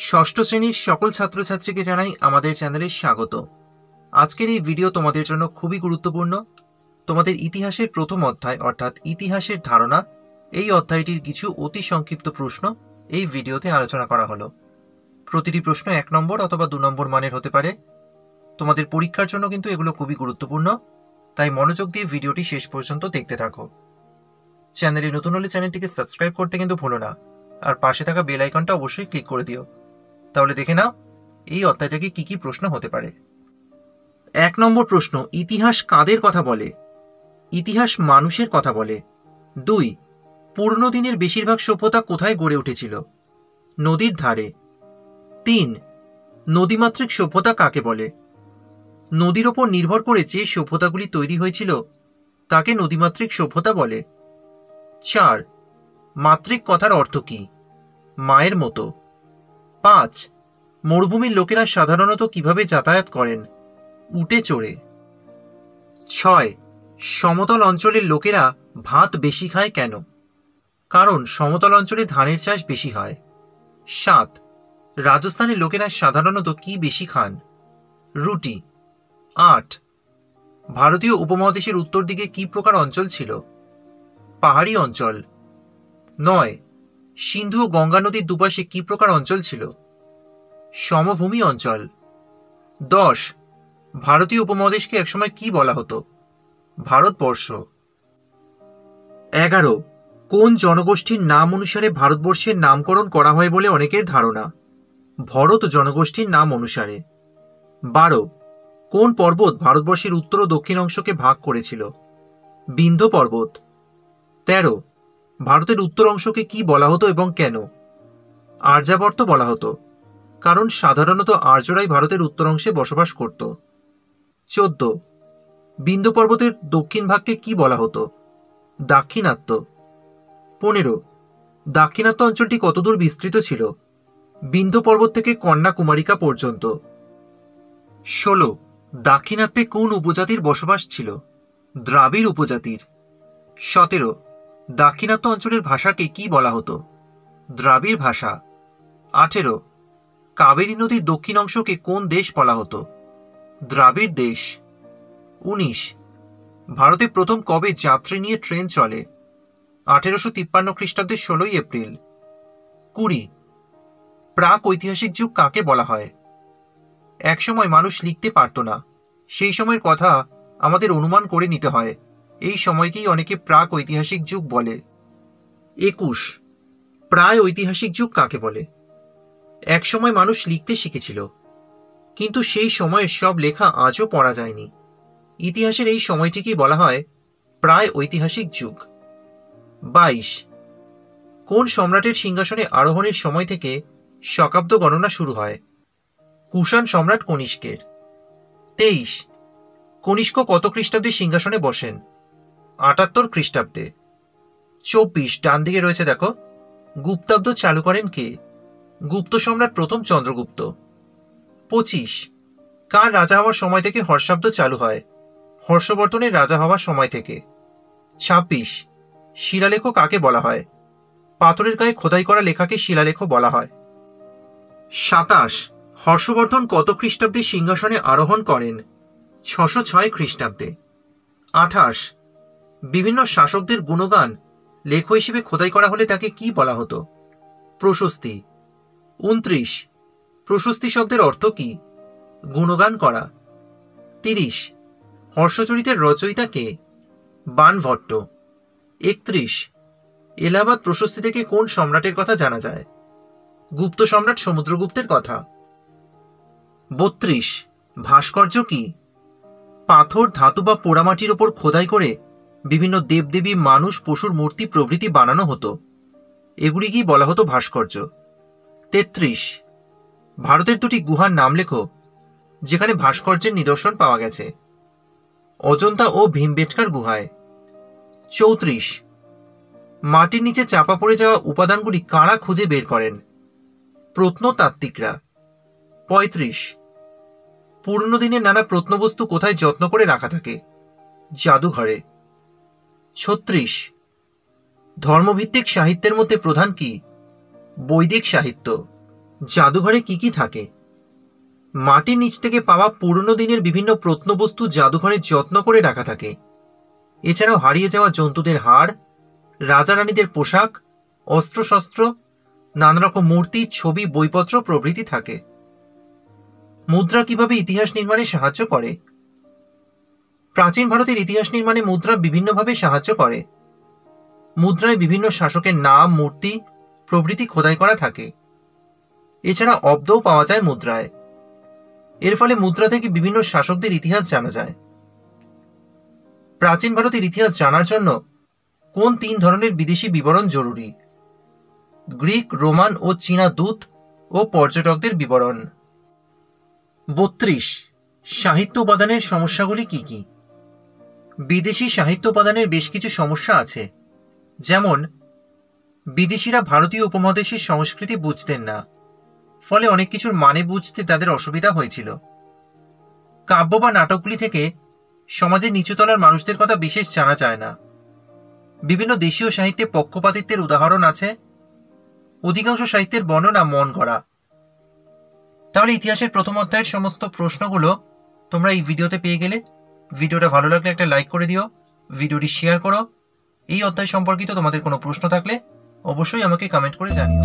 ষষ্ঠ শ্রেণীর সকল ছাত্রছাত্রীকে জানাই আমাদের চ্যানেলে স্বাগত। আজকের এই ভিডিও তোমাদের জন্য খুবই গুরুত্বপূর্ণ। তোমাদের ইতিহাসের প্রথম অধ্যায় অর্থাৎ ইতিহাসের ধারণা, এই অধ্যায়টির কিছু অতি সংক্ষিপ্ত প্রশ্ন এই ভিডিওতে আলোচনা করা হলো। প্রতিটি প্রশ্ন 1 নম্বর অথবা 2 নম্বর মানের হতে পারে। তোমাদের পরীক্ষার জন্য কিন্তু এগুলো খুবই গুরুত্বপূর্ণ, তাই মনোযোগ দিয়ে ভিডিওটি শেষ পর্যন্ত দেখতে থাকো। চ্যানেলে নতুন হলে চ্যানেলটিকে সাবস্ক্রাইব করতে কিন্তু ভুলো না, আর পাশে থাকা বেল আইকনটা অবশ্যই ক্লিক করে দিও। তাহলে দেখে নাও এই অধ্যায় থেকে কি কি প্রশ্ন হতে পারে। 1 নম্বর প্রশ্ন, ইতিহাস কাদের কথা বলে? ইতিহাস মানুষের কথা বলে। 2, পুরনো দিনের বেশিরভাগ সভ্যতা কোথায় গড়ে উঠেছিল? নদীর ধারে। 3, নদীমাতৃক সভ্যতা কাকে বলে? নদীর ওপর নির্ভর করে যে সভ্যতাগুলি তৈরি হয়েছিল তাকে নদীমাতৃক সভ্যতা বলে। 4, মাতৃক কথার অর্থ কি? মায়ের মতো। 5, মরুভূমির লোকেরা সাধারণত কিভাবে যাতায়াত করেন? উটে চড়ে। 6, সমতল অঞ্চলের লোকেরা ভাত বেশি খায় কেন? কারণ সমতল অঞ্চলে ধানের চাষ বেশি হয়। 7, রাজস্থানের লোকেরা সাধারণত কি বেশি খান? রুটি। 8, ভারতীয় উপমহাদেশের উত্তর দিকে কি প্রকার অঞ্চল ছিল? পাহাড়ি অঞ্চল। 9, সিন্ধু ও গঙ্গা নদীর দুপাশে কি প্রকার অঞ্চল ছিল? সমভূমি অঞ্চল। 10, ভারতীয় উপমহাদেশকে একসময় কি বলা হতো? ভারতবর্ষ। 11, কোন জনগোষ্ঠীর নাম অনুসারে ভারতবর্ষের নামকরণ করা হয় বলে অনেকের ধারণা? ভরত জনগোষ্ঠীর নাম অনুসারে। 12, কোন পর্বত ভারতবর্ষের উত্তর ও দক্ষিণ অংশকে ভাগ করেছিল? বিন্ধ্য পর্বত। 13, ভারতের উত্তর অংশকে কি বলা হতো এবং কেন? আর্যাবর্ত বলা হতো, কারণ সাধারণত আর্যরাই ভারতের উত্তর অংশে বসবাস করত। 14, বিন্ধ্য পর্বতের দক্ষিণ ভাগকে কি বলা হতো? দাক্ষিণাত্য। 15, দাক্ষিণাত্য অঞ্চলটি কতদূর বিস্তৃত ছিল? বিন্ধ্য পর্বত থেকে কন্যাকুমারিকা পর্যন্ত। 16, দাক্ষিণাত্যে কোন উপজাতির বসবাস ছিল? দ্রাবিড় উপজাতির। 17, দাক্ষিণাত্য অঞ্চলের ভাষাকে কি বলা হতো? দ্রাবিড় ভাষা। 18, কাবেরী নদীর দক্ষিণ অংশকে কোন দেশ বলা হতো? দ্রাবিড় দেশ। 19, ভারতে প্রথম কবে যাত্রী নিয়ে ট্রেন চলে? 1853 খ্রিস্টাব্দের 16 এপ্রিল। 20, প্রাক ঐতিহাসিক যুগ কাকে বলা হয়? একসময় মানুষ লিখতে পারত না, সেই সময়ের কথা আমাদের অনুমান করে নিতে হয়, এই সময়কেই অনেকে প্রাক ঐতিহাসিক যুগ বলে। 21, প্রায় ঐতিহাসিক যুগ কাকে বলে? একসময় মানুষ লিখতে শিখেছিল, কিন্তু সেই সময়ের সব লেখা আজও পড়া যায়নি। ইতিহাসের এই সময়টিকেই বলা হয় প্রায় ঐতিহাসিক যুগ। 22, কোন সম্রাটের সিংহাসনে আরোহণের সময় থেকে শকাব্দ গণনা শুরু হয়? কুষাণ সম্রাট কনিষ্কের। 23, কনিষ্ক কত খ্রিস্টাব্দে সিংহাসনে বসেন? 78 খ্রিস্টাব্দে। 24, ডান দিকে রয়েছে দেখো, গুপ্তাব্দ চালু করেন কে? গুপ্ত সম্রাট প্রথম চন্দ্রগুপ্ত। 25, কার রাজা হওয়ার সময় থেকে হর্ষাব্দ চালু হয়? হর্ষবর্ধনের রাজা হওয়ার সময় থেকে। 26, শিলালেখ কাকে বলা হয়? পাথরের গায়ে খোদাই করা লেখাকে শিলালেখ বলা হয়। 27, হর্ষবর্ধন কত খ্রিস্টাব্দে সিংহাসনে আরোহণ করেন? 606 খ্রিস্টাব্দে। 28, বিভিন্ন শাসকদের গুণগান লেখ হিসেবে খোদাই করা হলে তাকে কি বলা হতো? প্রশস্তি। 29, প্রশস্তি শব্দের অর্থ কি? গুণগান করা। 30, হর্ষচরিতের রচয়িতা কে? বাণভট্ট। 31, এলাহাবাদ প্রশস্তি থেকে কোন সম্রাটের কথা জানা যায়? গুপ্ত সম্রাট সমুদ্রগুপ্তের কথা। 32, ভাস্কর্য কি? পাথর, ধাতু বা পোড়ামাটির ওপর খোদাই করে বিভিন্ন দেবদেবী, মানুষ, পশুর মূর্তি প্রভৃতি বানানো হতো, এগুলিকেই বলা হতো ভাস্কর্য। 33, ভারতের দুটি গুহার নাম লেখো যেখানে ভাস্কর্যের নিদর্শন পাওয়া গেছে। অজন্তা ও ভীমবেটকার গুহায়। 34, মাটির নিচে চাপা পড়ে যাওয়া উপাদানগুলি কারা খুঁজে বের করেন? প্রত্নতাত্ত্বিকরা। 35, পুরনো দিনের নানা প্রত্নবস্তু কোথায় যত্ন করে রাখা থাকে? জাদুঘরে। 36, ধর্মভিত্তিক সাহিত্যের মধ্যে প্রধান কি? বৈদিক সাহিত্য। জাদুঘরে কি কি থাকে? মাটির নিচ থেকে পাওয়া পুরনো দিনের বিভিন্ন প্রত্নবস্তু জাদুঘরে যত্ন করে রাখা থাকে। এছাড়াও হারিয়ে যাওয়া জন্তুদের হাড়, রাজা রানীদের পোশাক, অস্ত্রশস্ত্র, নানা রকম মূর্তি, ছবি, বইপত্র প্রভৃতি থাকে। মুদ্রা কিভাবে ইতিহাস নির্মাণে সাহায্য করে? প্রাচীন ভারতের ইতিহাস নির্মাণে মুদ্রা বিভিন্নভাবে সাহায্য করে। মুদ্রায় বিভিন্ন শাসকের নাম, মূর্তি প্রভৃতি খোদাই করা থাকে। এছাড়া অব্দও পাওয়া যায় মুদ্রায়। এর ফলে মুদ্রা থেকে বিভিন্ন শাসকদের ইতিহাস জানা যায়। প্রাচীন ভারতের ইতিহাস জানার জন্য কোন 3 ধরনের বিদেশি বিবরণ জরুরি? গ্রিক, রোমান ও চীনা দূত ও পর্যটকদের বিবরণ। 32. সাহিত্য উপাদানের সমস্যাগুলি কি কি? বিদেশি সাহিত্য উপাদানের বেশ কিছু সমস্যা আছে। যেমন, বিদেশিরা ভারতীয় উপমহাদেশের সংস্কৃতি বুঝতেন না, ফলে অনেক কিছুর মানে বুঝতে তাদের অসুবিধা হয়েছিল। কাব্য বা নাটকগুলি থেকে সমাজের নিচুতলার মানুষদের কথা বিশেষ জানা যায় না। বিভিন্ন দেশীয় সাহিত্যে পক্ষপাতিত্বের উদাহরণ আছে। অধিকাংশ সাহিত্যের বর্ণনা মন গড়া। তাহলে ইতিহাসের প্রথম অধ্যায়ের সমস্ত প্রশ্নগুলো তোমরা এই ভিডিওতে পেয়ে গেলে। ভিডিওটা ভালো লাগলে একটা লাইক করে দিও, ভিডিওটি শেয়ার করো। এই অধ্যায় সম্পর্কিত তোমাদের কোনো প্রশ্ন থাকলে অবশ্যই আমাকে কমেন্ট করে জানিও।